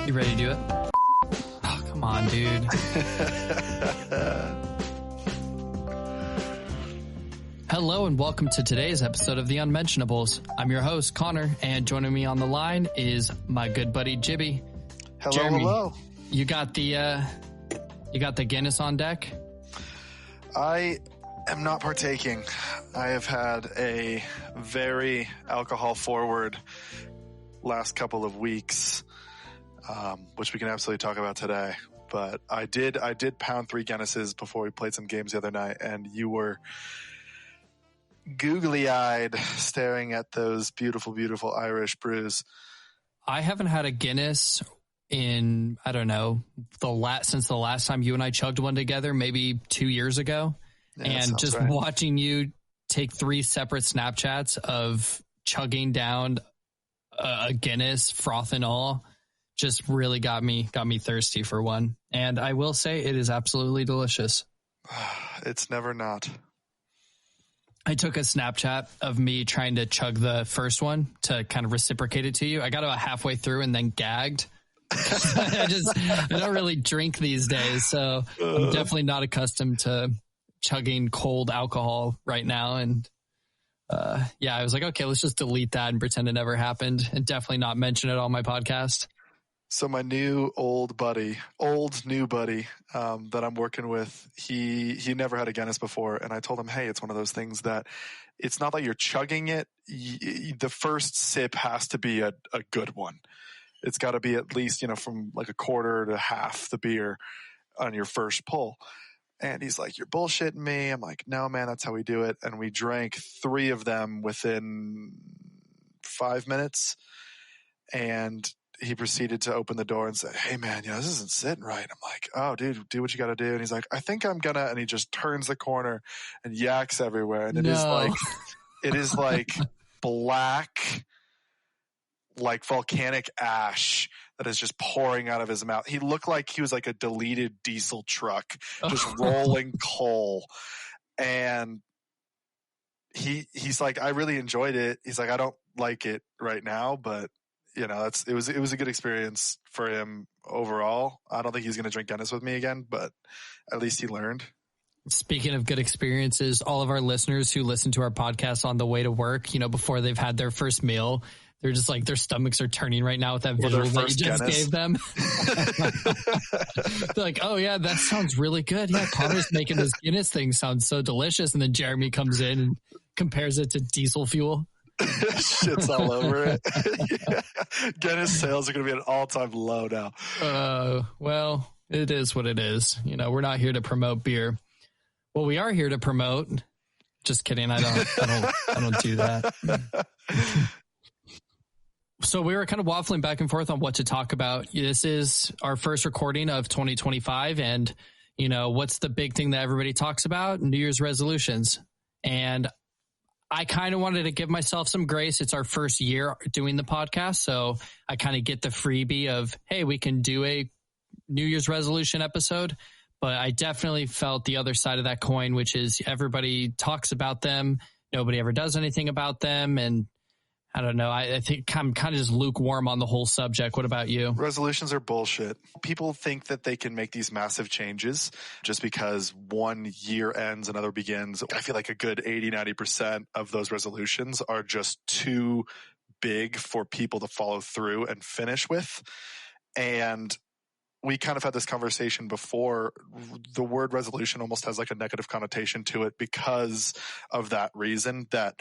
You ready to do it? Oh, come on, dude. Hello and welcome to today's episode of The Unmentionables. I'm your host, Connor, and joining me on the line is my good buddy, Jibby. Hello, Jeremy, hello. You got the Guinness on deck? I am not partaking. I have had a very alcohol-forward last couple of weeks, which we can absolutely talk about today. But I did pound 3 Guinnesses before we played some games the other night, and you were googly-eyed staring at those beautiful, beautiful Irish brews. I haven't had a Guinness in, I don't know, since the last time you and I chugged one together, maybe 2 years ago. Yeah, and just right. Watching you take 3 separate Snapchats of chugging down a Guinness, froth and all, just really got me thirsty for one. And I will say it is absolutely delicious. It's never not. I took a Snapchat of me trying to chug the first one to kind of reciprocate it to you. I got about halfway through and then gagged. I don't really drink these days, so I'm definitely not accustomed to chugging cold alcohol right now. And I was like, okay, let's just delete that and pretend it never happened, and definitely not mention it on my podcast. So my new buddy that I'm working with, he never had a Guinness before, and I told him, hey, it's one of those things that it's not that you're chugging it. The first sip has to be a good one. It's got to be at least, from like a quarter to half the beer on your first pull. And he's like, you're bullshitting me. I'm like, no, man, that's how we do it. And we drank 3 of them within 5 minutes. And he proceeded to open the door and say, hey, man, this isn't sitting right. I'm like, oh, dude, do what you got to do. And he's like, I think I'm gonna. And he just turns the corner and yaks everywhere. And it is like black, like volcanic ash that is just pouring out of his mouth. He looked like he was like a deleted diesel truck, just rolling coal. And he's like, I really enjoyed it. He's like, I don't like it right now, but it was a good experience for him overall. I don't think he's going to drink Guinness with me again, but at least he learned. Speaking of good experiences, all of our listeners who listen to our podcast on the way to work, before they've had their first meal, they're just like, their stomachs are turning right now with that visual that you just gave them. They're like, oh yeah, that sounds really good. Yeah, Connor's making this Guinness thing sound so delicious. And then Jeremy comes in and compares it to diesel fuel. Shit's all over it. Yeah. Guinness sales are going to be at an all-time low now. Well, it is what it is. We're not here to promote beer. Well, we are here to promote. Just kidding. I don't do that. So we were kind of waffling back and forth on what to talk about. This is our first recording of 2025. And, what's the big thing that everybody talks about? New Year's resolutions. And I kind of wanted to give myself some grace. It's our first year doing the podcast. So I kind of get the freebie of, hey, we can do a New Year's resolution episode. But I definitely felt the other side of that coin, which is everybody talks about them. Nobody ever does anything about them. And I don't know. I think I'm kind of just lukewarm on the whole subject. What about you? Resolutions are bullshit. People think that they can make these massive changes just because one year ends, another begins. I feel like a good 80-90% of those resolutions are just too big for people to follow through and finish with. And we kind of had this conversation before. The word resolution almost has like a negative connotation to it because of that reason, that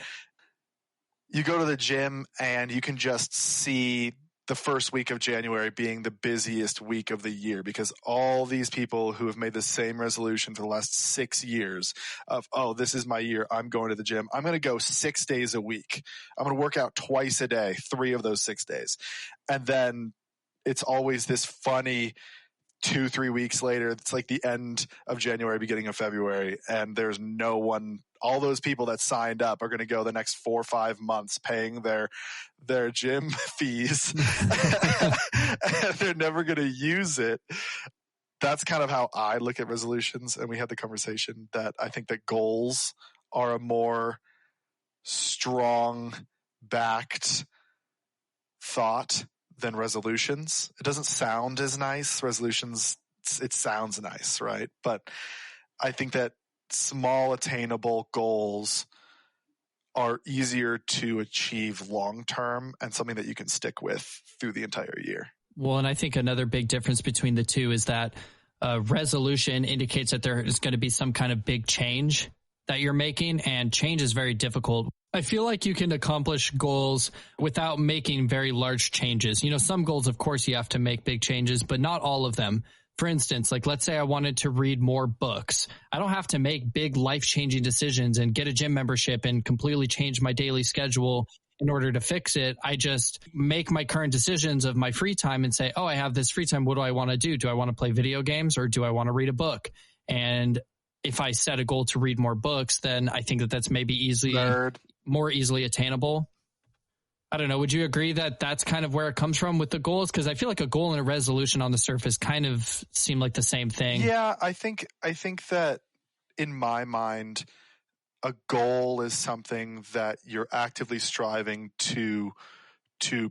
you go to the gym and you can just see the first week of January being the busiest week of the year because all these people who have made the same resolution for the last 6 years of, oh, this is my year. I'm going to the gym. I'm going to go 6 days a week. I'm going to work out twice a day, 3 of those 6 days. And then it's always this funny 2-3 weeks later. It's like the end of January, beginning of February. And there's no one, all those people that signed up are going to go the next 4 or 5 months paying their gym fees. And they're never going to use it. That's kind of how I look at resolutions. And we had the conversation that I think that goals are a more strong backed thought than resolutions. It doesn't sound as nice. Resolutions, it sounds nice, right? But I think that small attainable goals are easier to achieve long term and something that you can stick with through the entire year. Well, and I think another big difference between the two is that resolution indicates that there is going to be some kind of big change that you're making, and change is very difficult. I feel like you can accomplish goals without making very large changes. You know, some goals, of course, you have to make big changes, but not all of them. For instance, like let's say I wanted to read more books. I don't have to make big life-changing decisions and get a gym membership and completely change my daily schedule in order to fix it. I just make my current decisions of my free time and say, oh, I have this free time. What do I want to do? Do I want to play video games or do I want to read a book? And if I set a goal to read more books, then I think that that's maybe more easily attainable. I don't know. Would you agree that that's kind of where it comes from with the goals? Because I feel like a goal and a resolution on the surface kind of seem like the same thing. Yeah, I think that in my mind, a goal is something that you're actively striving to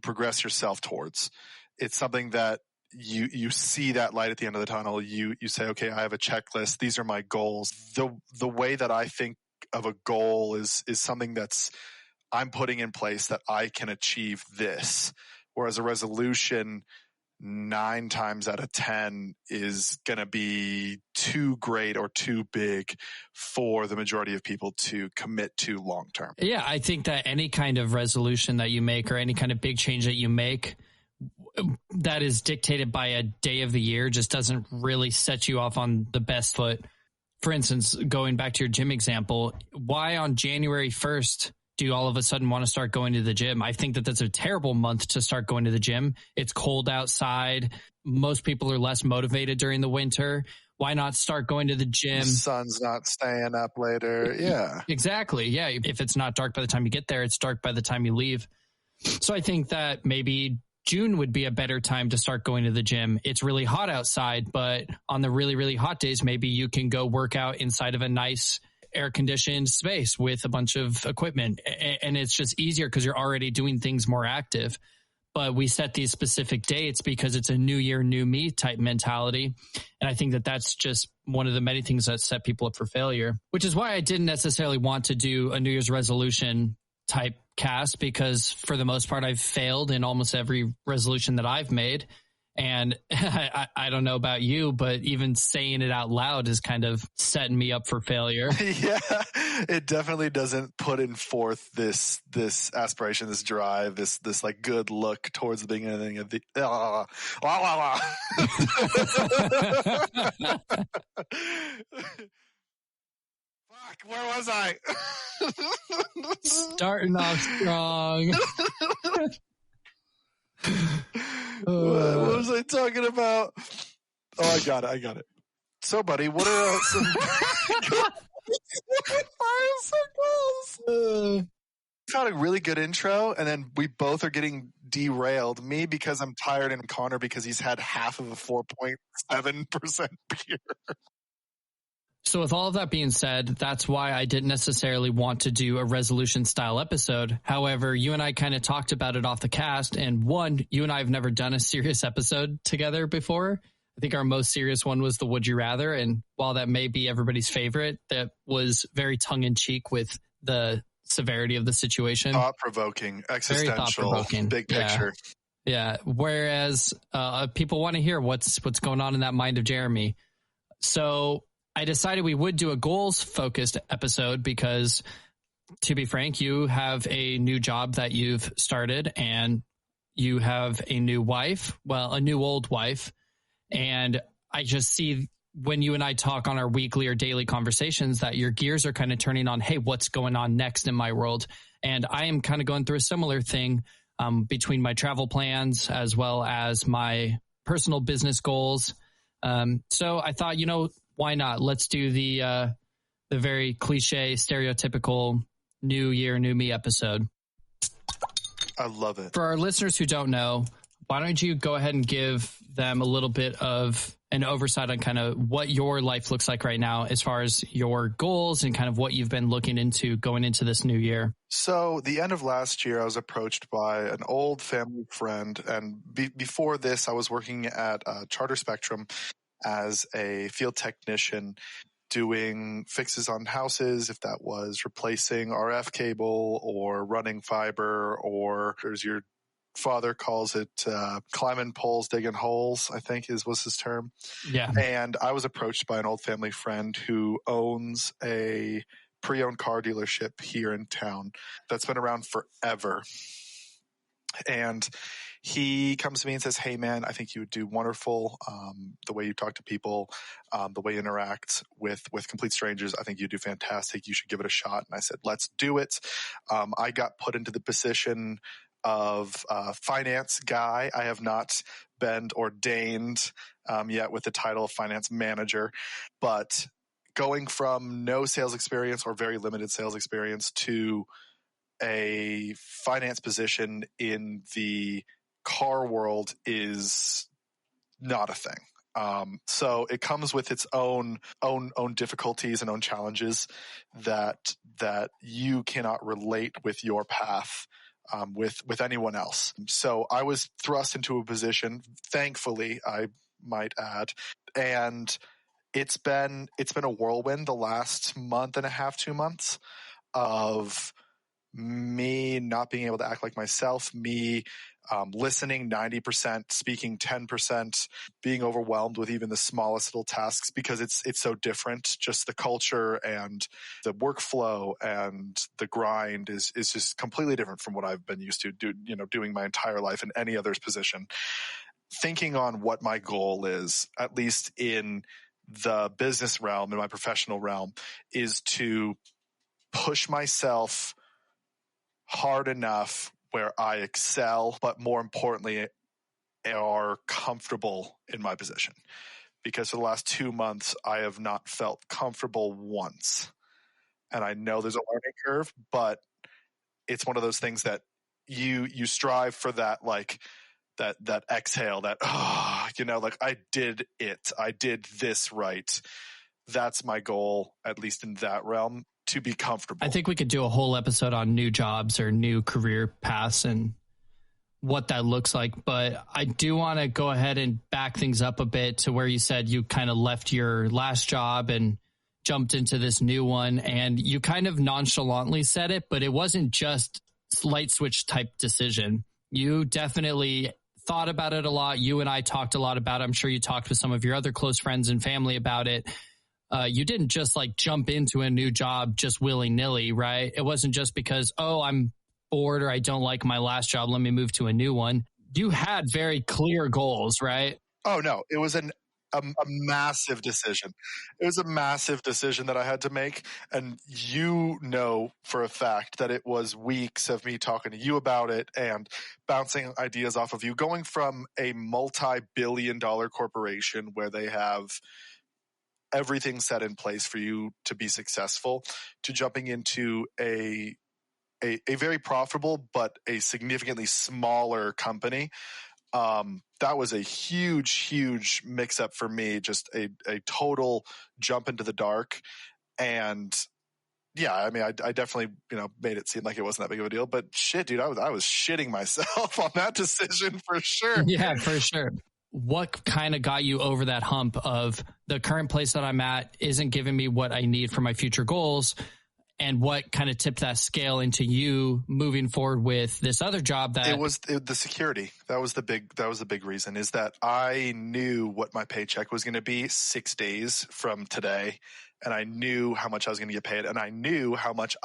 progress yourself towards. It's something that you see that light at the end of the tunnel. You say, okay, I have a checklist. These are my goals. The way that I think of a goal is something that's I'm putting in place that I can achieve this. Whereas a resolution 9 times out of 10 is going to be too great or too big for the majority of people to commit to long term. Yeah, I think that any kind of resolution that you make or any kind of big change that you make that is dictated by a day of the year just doesn't really set you off on the best foot. For instance, going back to your gym example, why on January 1st do you all of a sudden want to start going to the gym? I think that that's a terrible month to start going to the gym. It's cold outside. Most people are less motivated during the winter. Why not start going to the gym? The sun's not staying up later. Yeah. Exactly. Yeah. If it's not dark by the time you get there, it's dark by the time you leave. So I think that maybe June would be a better time to start going to the gym. It's really hot outside, but on the really, really hot days, maybe you can go work out inside of a nice air-conditioned space with a bunch of equipment. And it's just easier because you're already doing things more active. But we set these specific dates because it's a new year, new me type mentality. And I think that that's just one of the many things that set people up for failure, which is why I didn't necessarily want to do a New Year's resolution type cast, because for the most part, I've failed in almost every resolution that I've made. And I don't know about you, but even saying it out loud is kind of setting me up for failure. Yeah, it definitely doesn't put in forth this aspiration, this drive, this like good look towards the beginning of the. Fuck, where was I? Starting off strong. What was I talking about? Oh, I got it. So, buddy, what are some goals? Got a really good intro, and then we both are getting derailed. Me because I'm tired, and Connor because he's had half of a 4.7% beer. So with all of that being said, that's why I didn't necessarily want to do a resolution style episode. However, you and I kind of talked about it off the cast. And one, you and I have never done a serious episode together before. I think our most serious one was the Would You Rather. And while that may be everybody's favorite, that was very tongue in cheek with the severity of the situation. Thought-provoking, existential, very thought-provoking. Big picture. Yeah. Whereas people want to hear what's going on in that mind of Jeremy. So I decided we would do a goals-focused episode because, to be frank, you have a new job that you've started and you have a new wife, well, a new old wife. And I just see when you and I talk on our weekly or daily conversations that your gears are kind of turning on, hey, what's going on next in my world? And I am kind of going through a similar thing between my travel plans as well as my personal business goals. So I thought, why not? Let's do the very cliche, stereotypical New Year, New Me episode. I love it. For our listeners who don't know, why don't you go ahead and give them a little bit of an oversight on kind of what your life looks like right now as far as your goals and kind of what you've been looking into going into this new year? So the end of last year, I was approached by an old family friend. And before this, I was working at Charter Spectrum as a field technician doing fixes on houses, if that was replacing RF cable or running fiber, or as your father calls it, climbing poles, digging holes, I think was his term. Yeah. And I was approached by an old family friend who owns a pre-owned car dealership here in town that's been around forever. And he comes to me and says, "Hey man, I think you would do wonderful. The way you talk to people, the way you interact with complete strangers, I think you do fantastic. You should give it a shot." And I said, "Let's do it." I got put into the position of finance guy. I have not been ordained yet with the title of finance manager, but going from no sales experience or very limited sales experience to a finance position in the car world is not a thing. So it comes with its own difficulties and own challenges that you cannot relate with your path with anyone else. So I was thrust into a position, thankfully, I might add, and it's been a whirlwind the last month and a half, 2 months of me not being able to act like myself, me listening 90%, speaking 10%, being overwhelmed with even the smallest little tasks because it's so different. Just the culture and the workflow and the grind is just completely different from what I've been used to doing my entire life in any other's position. Thinking on what my goal is, at least in the business realm, in my professional realm, is to push myself hard enough where I excel, but more importantly, are comfortable in my position. Because for the last 2 months, I have not felt comfortable once. And I know there's a learning curve, but it's one of those things that you strive for that, like that exhale, that, like I did it. I did this right. That's my goal, at least in that realm, to be comfortable. I think we could do a whole episode on new jobs or new career paths and what that looks like. But I do want to go ahead and back things up a bit to where you said you kind of left your last job and jumped into this new one. And you kind of nonchalantly said it, but it wasn't just light switch type decision. You definitely thought about it a lot. You and I talked a lot about it. I'm sure you talked with some of your other close friends and family about it. You didn't just like jump into a new job just willy-nilly, right? It wasn't just because, I'm bored or I don't like my last job, let me move to a new one. You had very clear goals, right? Oh, no. It was a massive decision. It was a massive decision that I had to make. And you know for a fact that it was weeks of me talking to you about it and bouncing ideas off of you, going from a multi-billion-dollar corporation where they have everything set in place for you to be successful to jumping into a very profitable but a significantly smaller company. That was a huge mix up for me, just a total jump into the dark. And yeah, I mean, I definitely, made it seem like it wasn't that big of a deal, but shit, dude, I was shitting myself on that decision for sure. Yeah, for sure. What kind of got you over that hump of the current place that I'm at isn't giving me what I need for my future goals? And what kind of tipped that scale into you moving forward with this other job? That it was the security. That was the big reason, is that I knew what my paycheck was going to be 6 days from today. And I knew how much I was going to get paid. And I knew how much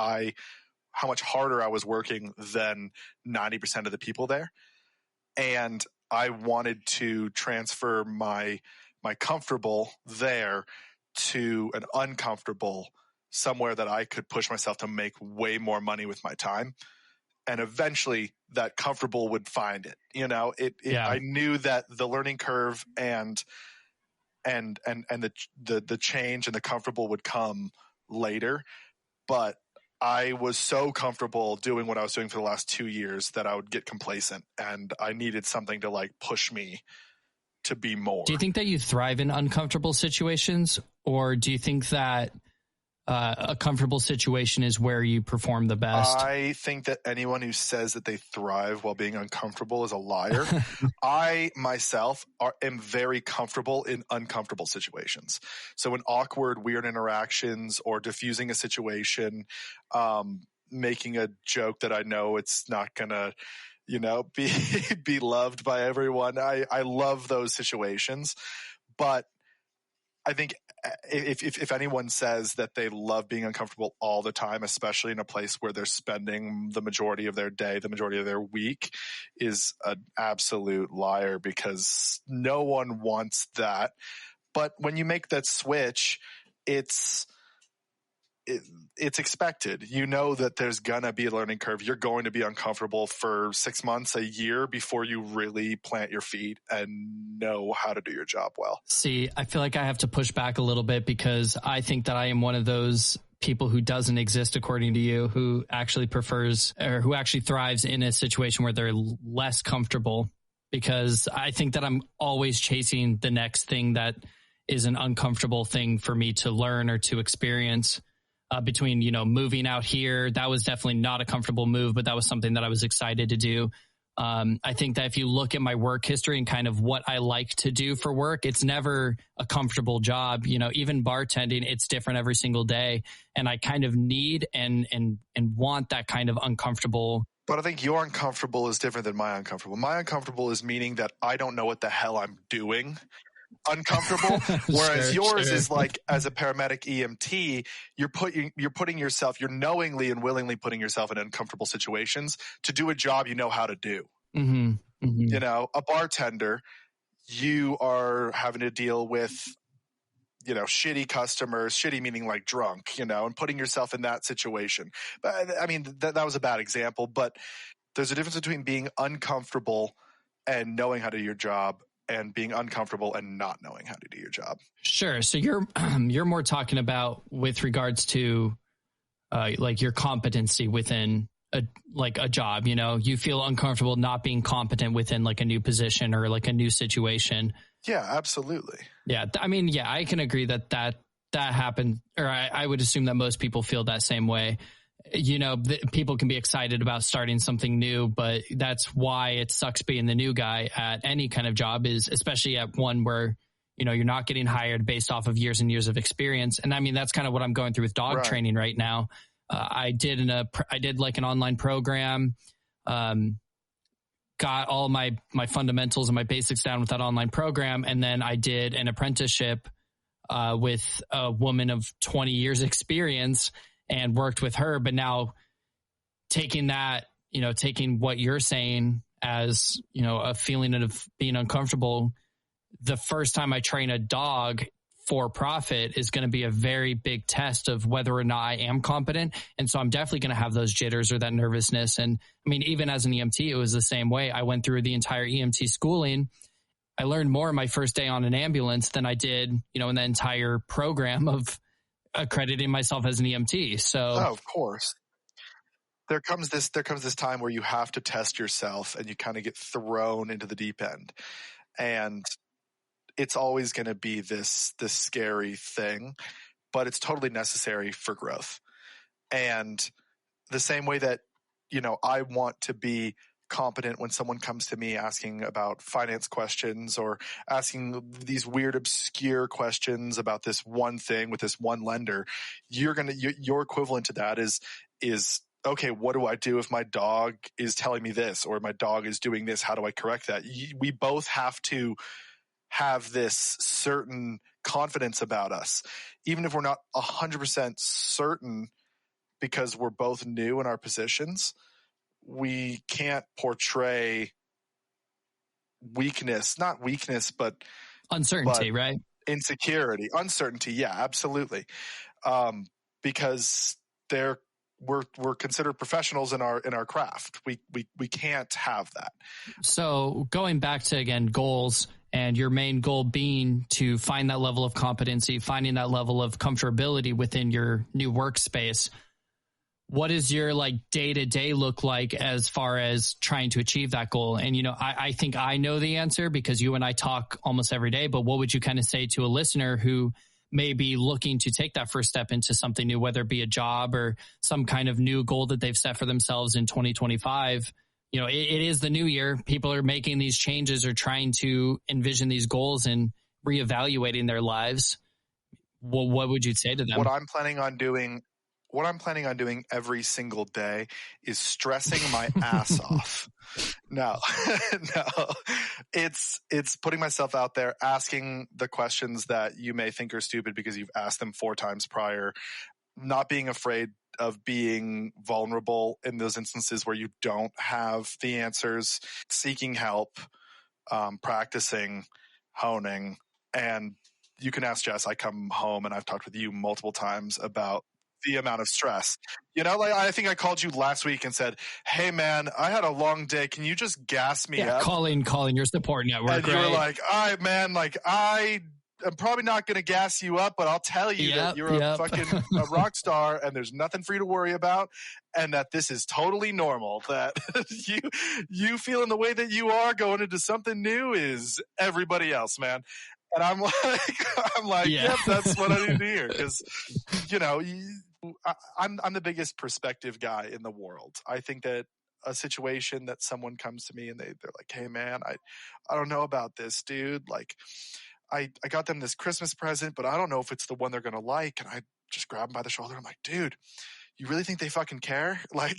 harder I was working than 90% of the people there. And I wanted to transfer my comfortable there to an uncomfortable somewhere that I could push myself to make way more money with my time. And eventually that comfortable would find it. I knew that the learning curve and the change and the comfortable would come later, but I was so comfortable doing what I was doing for the last 2 years that I would get complacent, and I needed something to like push me to be more. Do you think that you thrive in uncomfortable situations, or do you think that a comfortable situation is where you perform the best? I think that anyone who says that they thrive while being uncomfortable is a liar. I myself am very comfortable in uncomfortable situations. So in awkward, weird interactions or diffusing a situation, making a joke that I know it's not going to, be loved by everyone. I love those situations, but I think if anyone says that they love being uncomfortable all the time, especially in a place where they're spending the majority of their day, the majority of their week, is an absolute liar, because no one wants that. But when you make that switch, it's expected. You know that there's going to be a learning curve. You're going to be uncomfortable for 6 months, a year, before you really plant your feet and know how to do your job well. See, I feel like I have to push back a little bit, because I think that I am one of those people who doesn't exist, according to you, who actually prefers, or who actually thrives in a situation where they're less comfortable, because I think that I'm always chasing the next thing that is an uncomfortable thing for me to learn or to experience. Between, moving out here, that was definitely not a comfortable move, but that was something that I was excited to do. I think that if you look at my work history and kind of what I like to do for work, it's never a comfortable job. Even bartending, it's different every single day. And I kind of need and want that kind of uncomfortable. But I think your uncomfortable is different than my uncomfortable. My uncomfortable is meaning that I don't know what the hell I'm doing. Uncomfortable, whereas yours is like, as a paramedic EMT, you're knowingly and willingly putting yourself in uncomfortable situations to do a job you know how to do. Mm-hmm. Mm-hmm. A bartender, you are having to deal with, shitty customers, shitty meaning like drunk, and putting yourself in that situation. But I mean, that was a bad example, but there's a difference between being uncomfortable and knowing how to do your job, and being uncomfortable and not knowing how to do your job. Sure. So you're more talking about with regards to like your competency within a job. You feel uncomfortable not being competent within like a new position or like a new situation. Yeah, absolutely. Yeah. I mean, yeah, I can agree that happened, or I would assume that most people feel that same way. People can be excited about starting something new, but that's why it sucks being the new guy at any kind of job, is especially at one where, you're not getting hired based off of years and years of experience. And I mean, that's kind of what I'm going through with dog training right now. I did like an online program, got all my fundamentals and my basics down with that online program. And then I did an apprenticeship with a woman of 20 years experience and worked with her. But now taking that, taking what you're saying as, a feeling of being uncomfortable, the first time I train a dog for profit is going to be a very big test of whether or not I am competent. And so I'm definitely going to have those jitters or that nervousness. And I mean, even as an EMT, it was the same way. I went through the entire EMT schooling. I learned more my first day on an ambulance than I did, in the entire program of accrediting myself as an EMT. So, of course, there comes this time where you have to test yourself, and you kind of get thrown into the deep end, and it's always going to be this scary thing, but it's totally necessary for growth. And the same way that, I want to be competent when someone comes to me asking about finance questions or asking these weird, obscure questions about this one thing with this one lender, your equivalent to that is, okay, what do I do if my dog is telling me this, or my dog is doing this? How do I correct that? We both have to have this certain confidence about us, even if we're not 100% certain, because we're both new in our positions. We can't portray weakness, not weakness, but uncertainty, right? Insecurity, uncertainty. Yeah, absolutely. Because we're considered professionals in our craft. We can't have that. So going back to, again, goals, and your main goal being to find that level of competency, finding that level of comfortability within your new workspace. what does your like day to day look like as far as trying to achieve that goal? And, you know, I think I know the answer because you and I talk almost every day, but what would you kind of say to a listener who may be looking to take that first step into something new, whether it be a job or some kind of new goal that they've set for themselves in 2025? You know, it is the new year. People are making these changes or trying to envision these goals and reevaluating their lives. Well, what would you say to them? What I'm planning on doing every single day is stressing my ass off. No, it's putting myself out there, asking the questions that you may think are stupid because you've asked them 4 times prior, not being afraid of being vulnerable in those instances where you don't have the answers, seeking help, practicing, honing. And you can ask Jess. I come home and I've talked with you multiple times about the amount of stress. You know, like I think I called you last week and said, "Hey man, I had a long day. Can you just gas me up?" Calling your support network. And you were like, "All right, man, like I'm probably not going to gas you up, but I'll tell you that you're a fucking a rock star and there's nothing for you to worry about and that this is totally normal, that you feeling the way that you are going into something new is everybody else, man." And I'm like, yep, that's what I need to hear. Because, you know, I'm the biggest perspective guy in the world. I think that a situation that someone comes to me and they're like, "Hey man, I don't know about this, dude. Like I got them this Christmas present, but I don't know if it's the one they're going to like." And I just grab them by the shoulder. I'm like, "Dude, you really think they fucking care? Like,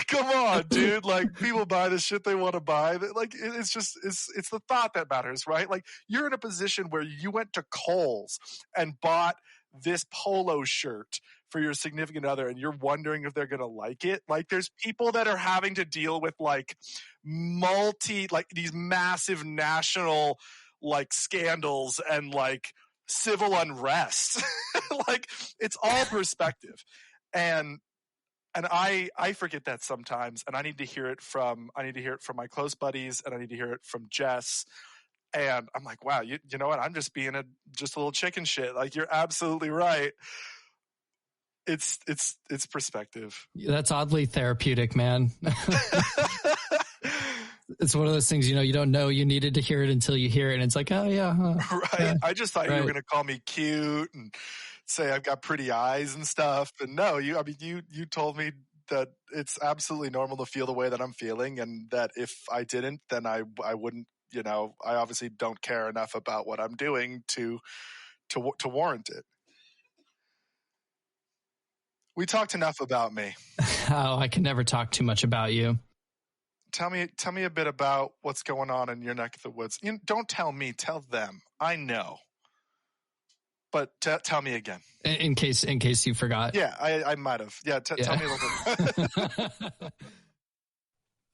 come on, dude. Like, people buy the shit they want to buy. Like, it's the thought that matters, right? Like, you're in a position where you went to Kohl's and bought this polo shirt for your significant other and you're wondering if they're going to like it. Like, there's people that are having to deal with like these massive national like scandals and like civil unrest. Like, it's all perspective. And I forget that sometimes, and I need to hear it from my close buddies, and I need to hear it from Jess. And I'm like, wow, you know what? I'm just being just a little chicken shit. Like, you're absolutely right. It's perspective. That's oddly therapeutic, man. It's one of those things, you know, you don't know you needed to hear it until you hear it. And it's like, oh yeah. Right. Yeah. I just thought you were going to call me cute and say I've got pretty eyes and stuff. And no, you told me that it's absolutely normal to feel the way that I'm feeling. And that if I didn't, then I wouldn't, you know, I obviously don't care enough about what I'm doing to warrant it. We talked enough about me. Oh, I can never talk too much about you. Tell me a bit about what's going on in your neck of the woods. Don't tell me, tell them. I know. But tell me again. In case you forgot. Yeah, I might have. Yeah, tell me a little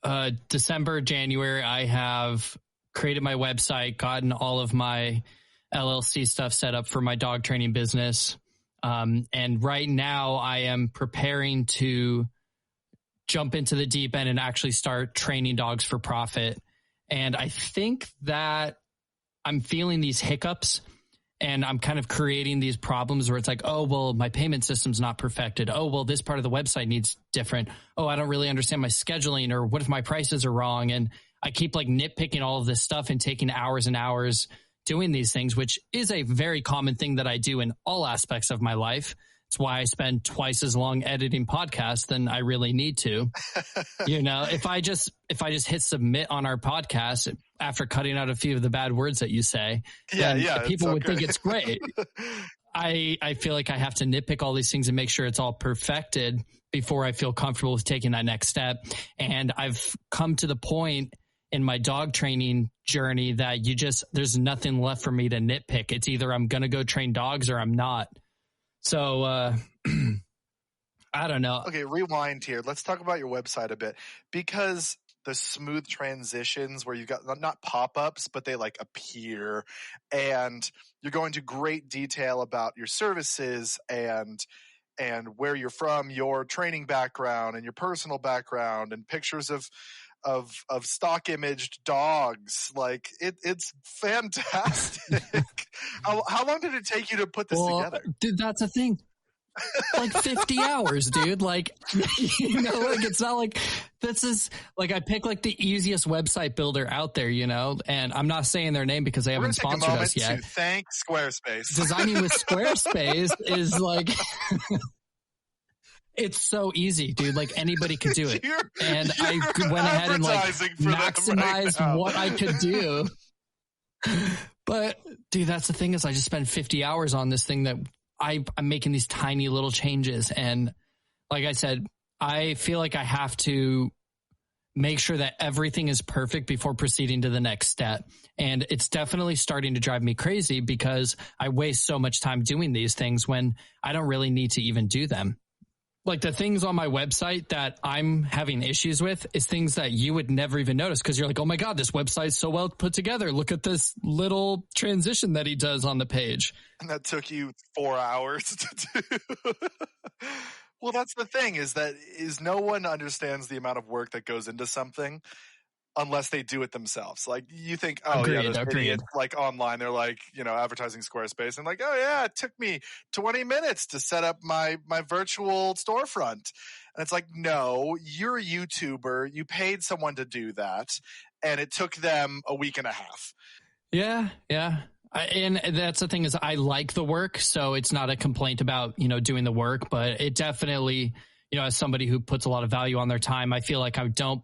bit. December, January, I have created my website, gotten all of my LLC stuff set up for my dog training business. And right now I am preparing to jump into the deep end and actually start training dogs for profit. And I think that I'm feeling these hiccups and I'm kind of creating these problems where it's like, oh, well, my payment system's not perfected. Oh, well, this part of the website needs different. Oh, I don't really understand my scheduling, or what if my prices are wrong? And I keep like nitpicking all of this stuff and taking hours and hours doing these things, which is a very common thing that I do in all aspects of my life. It's why I spend twice as long editing podcasts than I really need to. You know, if I just hit submit on our podcast after cutting out a few of the bad words that you say, people would think it's great. I feel like I have to nitpick all these things and make sure it's all perfected before I feel comfortable with taking that next step. And I've come to the point in my dog training journey that there's nothing left for me to nitpick. It's either I'm going to go train dogs or I'm not. So, I don't know. Okay, rewind here. Let's talk about your website a bit, because the smooth transitions where you've got not pop-ups, but they like appear, and you're going to great detail about your services and where you're from, your training background and your personal background, and pictures of stock imaged dogs. Like it's fantastic. How long did it take you to put this together? Dude, that's a thing. like 50 hours, dude. Like, you know, like it's not like this is like I pick like the easiest website builder out there, you know, and I'm not saying their name because they haven't sponsored us yet. To thank Squarespace. Designing with Squarespace is like, it's so easy, dude. Like anybody could do it. And I went ahead and like maximized what I could do. But dude, that's the thing is I just spent 50 hours on this thing that I'm making these tiny little changes. And like I said, I feel like I have to make sure that everything is perfect before proceeding to the next step. And it's definitely starting to drive me crazy because I waste so much time doing these things when I don't really need to even do them. Like the things on my website that I'm having issues with is things that you would never even notice because you're like, oh my God, this website's so well put together. Look at this little transition that he does on the page. And that took you 4 hours to do. Well, that's the thing is no one understands the amount of work that goes into something unless they do it themselves. Like you think, oh agreed, yeah, those idiots like online, they're like, you know, advertising Squarespace and like, oh yeah, it took me 20 minutes to set up my virtual storefront. And it's like, no, you're a YouTuber. You paid someone to do that. And it took them a week and a half. Yeah. Yeah. And that's the thing is I like the work. So it's not a complaint about, you know, doing the work, but it definitely, you know, as somebody who puts a lot of value on their time, I feel like I don't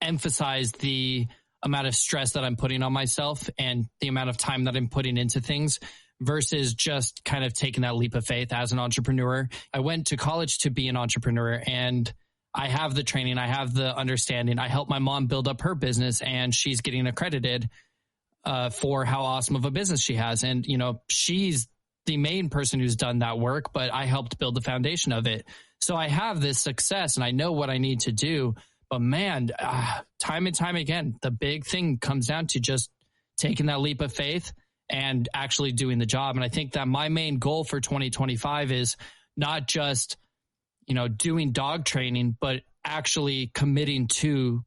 emphasize the amount of stress that I'm putting on myself and the amount of time that I'm putting into things versus just kind of taking that leap of faith as an entrepreneur. I went to college to be an entrepreneur and I have the training. I have the understanding. I helped my mom build up her business and she's getting accredited for how awesome of a business she has. And, you know, she's the main person who's done that work, but I helped build the foundation of it. So I have this success and I know what I need to do. But man, time and time again, the big thing comes down to just taking that leap of faith and actually doing the job. And I think that my main goal for 2025 is not just, you know, doing dog training, but actually committing to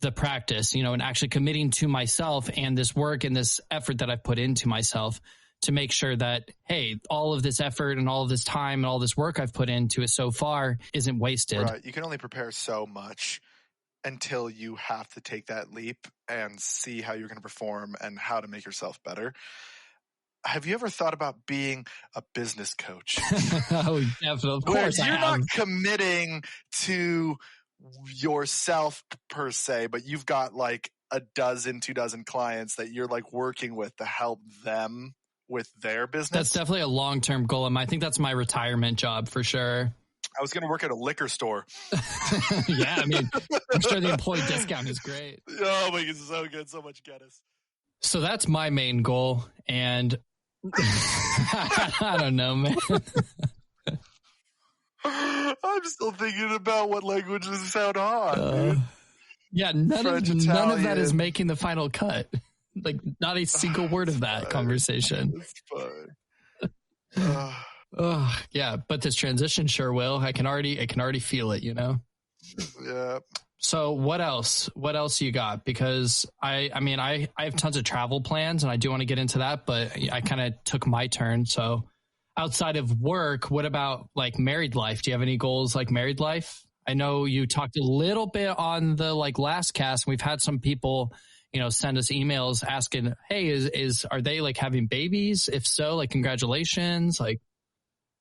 the practice, you know, and actually committing to myself and this work and this effort that I've put into myself to make sure that, hey, all of this effort and all of this time and all this work I've put into it so far isn't wasted. Right. You can only prepare so much until you have to take that leap and see how you're going to perform and how to make yourself better. Have you ever thought about being a business coach? Oh, definitely. Of course Where you're not committing to yourself per se, but you've got like 2 dozen clients that you're like working with to help them with their business. That's definitely a long-term goal. And I think that's my retirement job for sure. I was going to work at a liquor store. Yeah, I mean, I'm sure the employee discount is great. Oh my God, it's so good. So much Guinness. So that's my main goal. And I don't know, man. I'm still thinking about what languages sound hot, dude. Yeah, none of that is making the final cut. Like, not a single word of that conversation. It's fine. Yeah, but this transition sure will. I can already feel it, you know? Yeah. So what else? What else you got? Because I mean, I have tons of travel plans and I do want to get into that, but I kind of took my turn. So outside of work, what about like married life? Do you have any goals like married life? I know you talked a little bit on the like last cast. We've had some people, you know, send us emails asking, hey, are they like having babies? If so, like, congratulations. Like,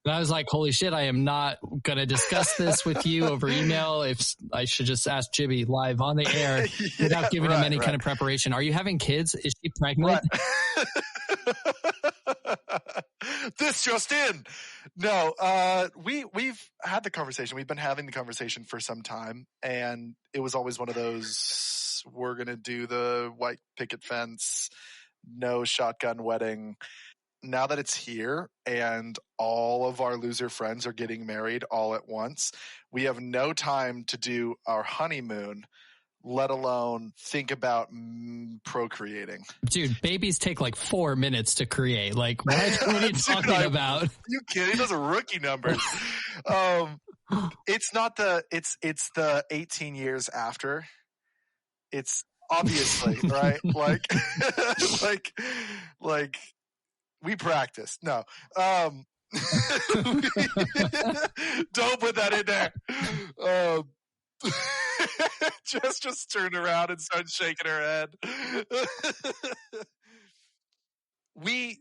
and I was like, holy shit, I am not going to discuss this with you over email. If I should just ask Jibby live on the air without giving him any kind of preparation. Are you having kids? Is she pregnant? This just in. No, we've had the conversation. We've been having the conversation for some time, and it was always one of those, we're going to do the white picket fence, no shotgun wedding. Now that it's here and all of our loser friends are getting married all at once, we have no time to do our honeymoon, let alone think about procreating. Dude, babies take like 4 minutes to create. Like, what are you talking about? Are you kidding? Those are rookie numbers. It's the 18 years after. It's obviously, right? Like we practiced. No. Don't put that in there. Just turned around and started shaking her head. We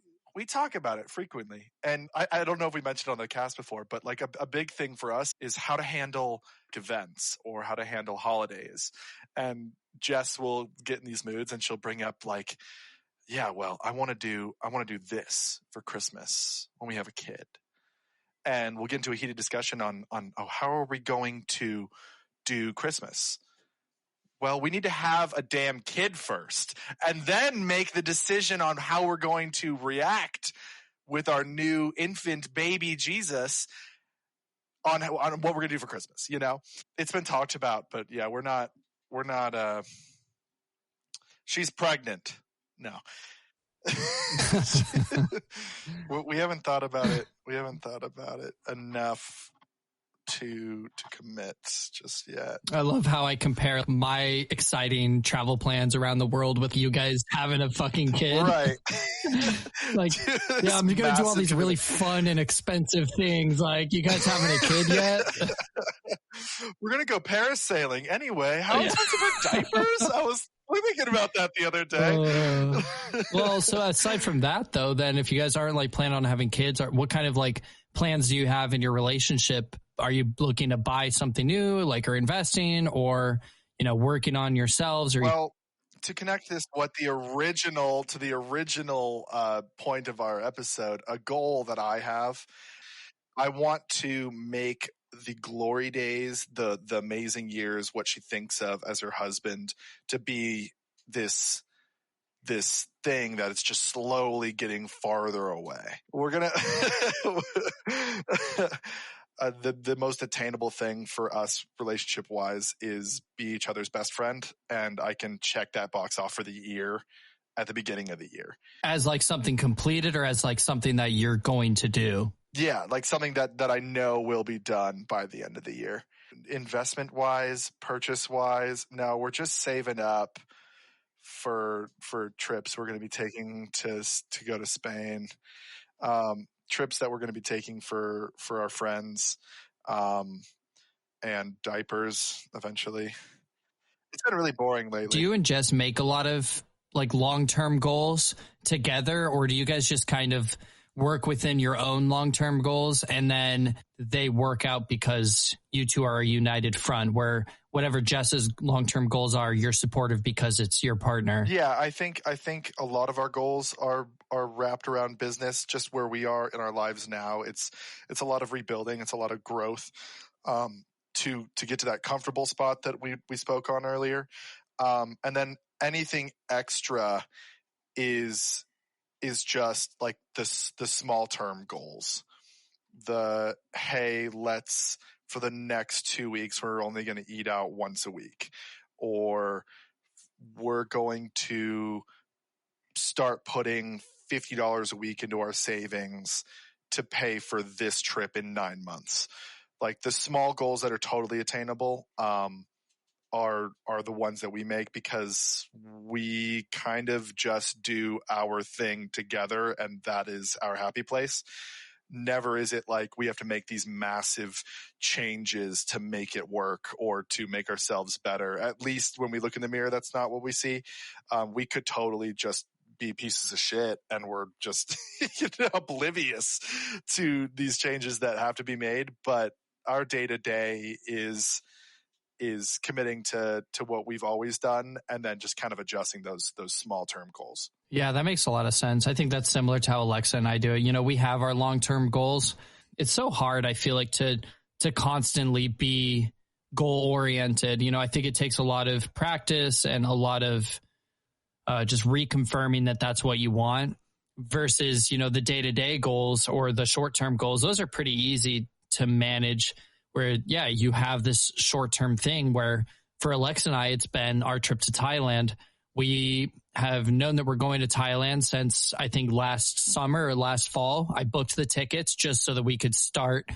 talk about it frequently. And I don't know if we mentioned on the cast before, but like a big thing for us is how to handle events or how to handle holidays. And Jess will get in these moods and she'll bring up like, yeah, well, I want to do this for Christmas when we have a kid. And we'll get into a heated discussion on how are we going to do Christmas? Well, we need to have a damn kid first and then make the decision on how we're going to react with our new infant baby Jesus on what we're going to do for Christmas. You know, it's been talked about, but yeah, we're not, she's pregnant. No. We haven't thought about it. We haven't thought about it enough to commit just yet. I love how I compare my exciting travel plans around the world with you guys having a fucking kid. Right. Like, yeah, I'm going to do all these really fun and expensive things. Like, you guys having a kid yet? We're going to go parasailing anyway. How expensive are diapers? I was thinking about that the other day. Well, so aside from that, though, then if you guys aren't like planning on having kids, what kind of like plans do you have in your relationship? Are you looking to buy something new, like, or investing, or, you know, working on yourselves? Or well, to connect this, to the original point of our episode, a goal that I have, I want to make the glory days, the amazing years, what she thinks of as her husband, to be this thing that it's just slowly getting farther away. We're gonna the most attainable thing for us relationship wise is be each other's best friend, and I can check that box off for the year at the beginning of the year as like something completed, or as like something that you're going to do. Yeah, like something that I know will be done by the end of the year. Investment wise, purchase wise, no, we're just saving up for trips we're going to be taking to go to Spain. Trips that we're going to be taking for our friends, and diapers eventually. It's been really boring lately. Do you and Jess make a lot of like long-term goals together, or do you guys just kind of work within your own long-term goals and then they work out because you two are a united front where whatever Jess's long-term goals are, you're supportive because it's your partner? Yeah, I think a lot of our goals are wrapped around business, just where we are in our lives now. It's a lot of rebuilding. It's a lot of growth, to get to that comfortable spot that we spoke on earlier. And then anything extra is just like the small term goals. Hey, let's, for the next 2 weeks, we're only going to eat out once a week, or we're going to start putting $50 a week into our savings to pay for this trip in 9 months. Like the small goals that are totally attainable, are the ones that we make, because we kind of just do our thing together, and that is our happy place. Never is it like we have to make these massive changes to make it work or to make ourselves better. At least when we look in the mirror, that's not what we see. We could totally just be pieces of shit, and we're just oblivious to these changes that have to be made. But our day-to-day is committing to what we've always done, and then just kind of adjusting those small term goals. Yeah, that makes a lot of sense. I think that's similar to how Alexa and I do it. You know, we have our long-term goals. It's so hard, I feel like, to constantly be goal-oriented. You know, I think it takes a lot of practice and a lot of just reconfirming that that's what you want, versus, you know, the day-to-day goals or the short-term goals. Those are pretty easy to manage, where, yeah, you have this short-term thing where for Alexa and I, it's been our trip to Thailand. We have known that we're going to Thailand since, I think, last summer or last fall. I booked the tickets just so that we could start.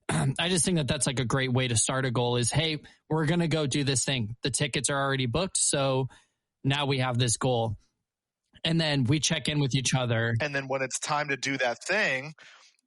I just think that that's like a great way to start a goal is, hey, we're going to go do this thing. The tickets are already booked. So now we have this goal. And then we check in with each other. And then when it's time to do that thing,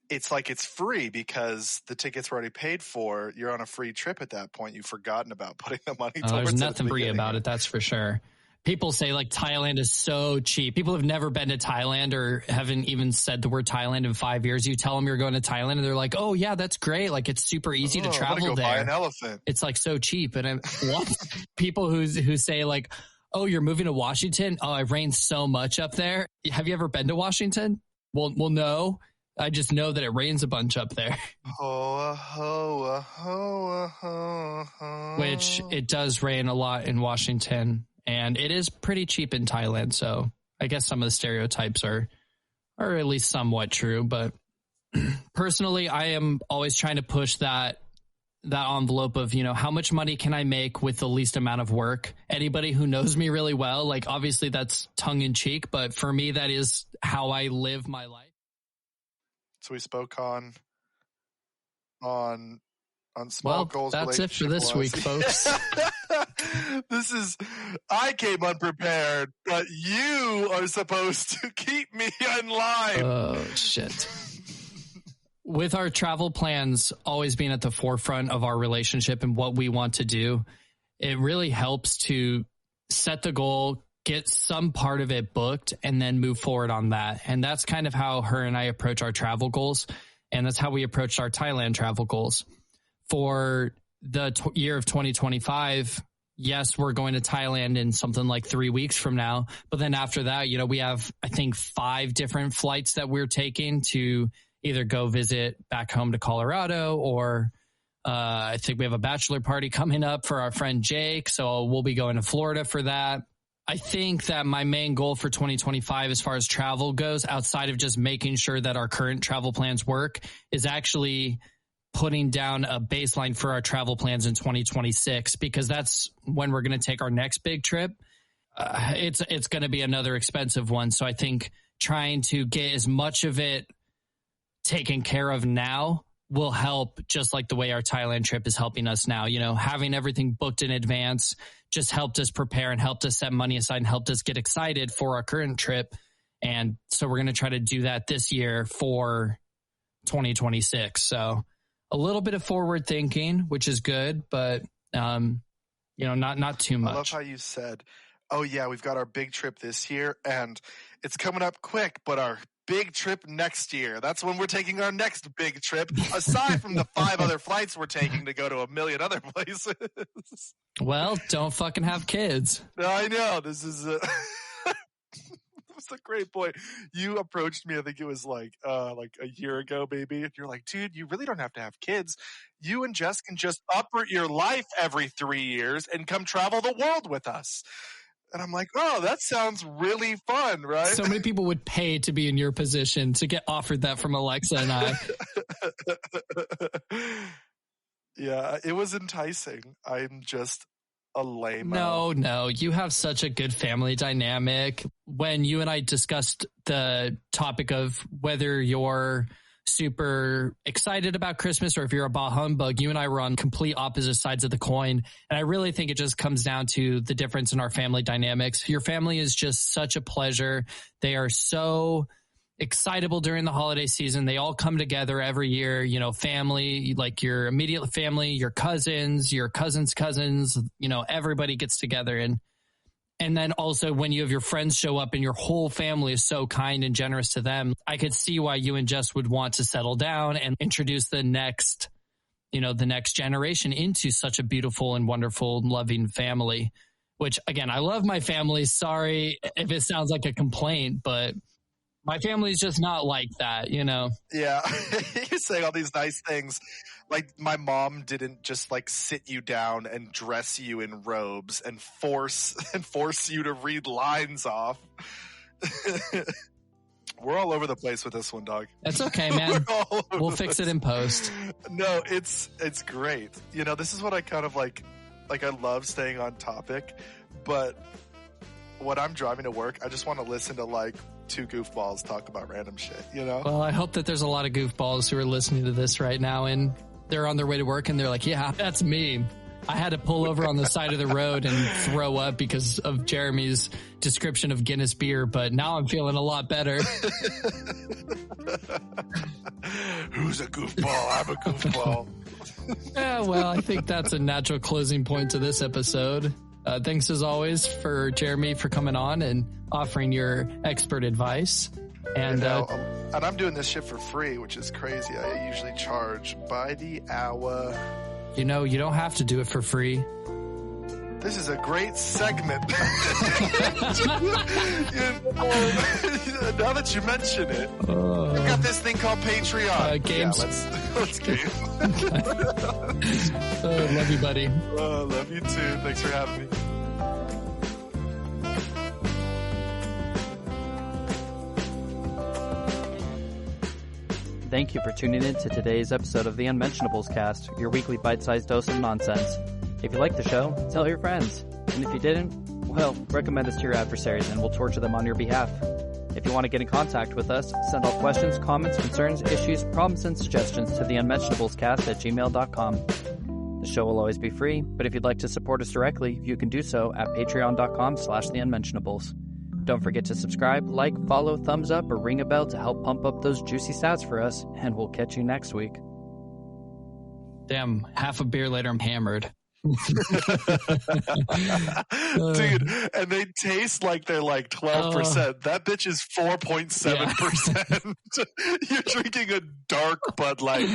it's like it's free because the tickets were already paid for. You're on a free trip at that point. You've forgotten about putting the money towards it. There's nothing free about it, that's for sure. People say like Thailand is so cheap. People have never been to Thailand or haven't even said the word Thailand in 5 years. You tell them you're going to Thailand and they're like, oh yeah, that's great. Like it's super easy to travel go there. Buy an elephant. It's like so cheap. And what? People who say like, oh, you're moving to Washington? Oh, it rains so much up there. Have you ever been to Washington? Well, no. I just know that it rains a bunch up there. Which it does rain a lot in Washington, and it is pretty cheap in Thailand. So I guess some of the stereotypes are at least somewhat true. But personally, I am always trying to push that envelope of, how much money can I make with the least amount of work? Anybody who knows me really well, like obviously that's tongue in cheek, but for me, that is how I live my life. So we spoke on small goals. That's it for this week, folks. I came unprepared, but you are supposed to keep me in line. Oh, shit. With our travel plans always being at the forefront of our relationship and what we want to do, it really helps to set the goal, get some part of it booked, and then move forward on that. And that's kind of how her and I approach our travel goals. And that's how we approached our Thailand travel goals. For the year of 2025, yes, we're going to Thailand in something like 3 weeks from now. But then after that, we have, I think, 5 different flights that we're taking to either go visit back home to Colorado or I think we have a bachelor party coming up for our friend Jake. So we'll be going to Florida for that. I think that my main goal for 2025 as far as travel goes, outside of just making sure that our current travel plans work, is actually putting down a baseline for our travel plans in 2026, because that's when we're going to take our next big trip. It's going to be another expensive one. So I think trying to get as much of it taken care of now will help, just like the way our Thailand trip is helping us now. Having everything booked in advance just helped us prepare and helped us set money aside and helped us get excited for our current trip. And so we're going to try to do that this year for 2026. So a little bit of forward thinking, which is good, but not too much. I love how you said, oh yeah, we've got our big trip this year and it's coming up quick, but our big trip next year, that's when we're taking our next big trip, aside from the 5 other flights we're taking to go to a million other places. Well, don't fucking have kids. I know. This is that was a great point. You approached me, I think it was like a year ago, maybe. And you're like, dude, you really don't have to have kids. You and Jess can just uproot your life every 3 years and come travel the world with us. And I'm like, oh, that sounds really fun, right? So many people would pay to be in your position, to get offered that from Alexa and I. Yeah, it was enticing. I'm just a lame. No, you have such a good family dynamic. When you and I discussed the topic of whether you're super excited about Christmas or if you're a bah humbug, you and I were on complete opposite sides of the coin. And I really think it just comes down to the difference in our family dynamics. Your family is just such a pleasure. They are so excitable during the holiday season. They all come together every year, family, like your immediate family, your cousins, cousins, everybody gets together. And then also when you have your friends show up and your whole family is so kind and generous to them, I could see why you and Jess would want to settle down and introduce the next generation into such a beautiful and wonderful, loving family, which again, I love my family. Sorry if it sounds like a complaint, but my family's just not like that, Yeah. You're saying all these nice things. Like my mom didn't just sit you down and dress you in robes and force you to read lines off. We're all over the place with this one, dog. That's okay, man. We'll fix it in post. No, it's great. This is what I kind of like I love staying on topic, but when I'm driving to work, I just want to listen to 2 goofballs talk about random shit, Well, I hope that there's a lot of goofballs who are listening to this right now and they're on their way to work and they're like, yeah, that's me. I had to pull over on the side of the road and throw up because of Jeremy's description of Guinness beer, but now I'm feeling a lot better. Who's a goofball? I'm a goofball. Yeah, well, I think that's a natural closing point to this episode. Thanks as always for Jeremy for coming on and offering your expert advice. And and I'm doing this shit for free, which is crazy. I usually charge by the hour. You know, you don't have to do it for free. This is a great segment. Now that you mention it, we've got this thing called Patreon. Games. Yeah, let's game. Love you, buddy. Love you too. Thanks for having me. Thank you for tuning in to today's episode of the Unmentionables Cast, your weekly bite-sized dose of nonsense. If you liked the show, tell your friends. And if you didn't, well, recommend us to your adversaries and we'll torture them on your behalf. If you want to get in contact with us, send all questions, comments, concerns, issues, problems, and suggestions to the unmentionablescast@gmail.com. The show will always be free, but if you'd like to support us directly, you can do so at patreon.com/theunmentionables. Don't forget to subscribe, like, follow, thumbs up, or ring a bell to help pump up those juicy stats for us, and we'll catch you next week. Damn, half a beer later, I'm hammered. Dude, and they taste like they're like 12%. That bitch is 4.7%. Yeah. You're drinking a dark Bud Light.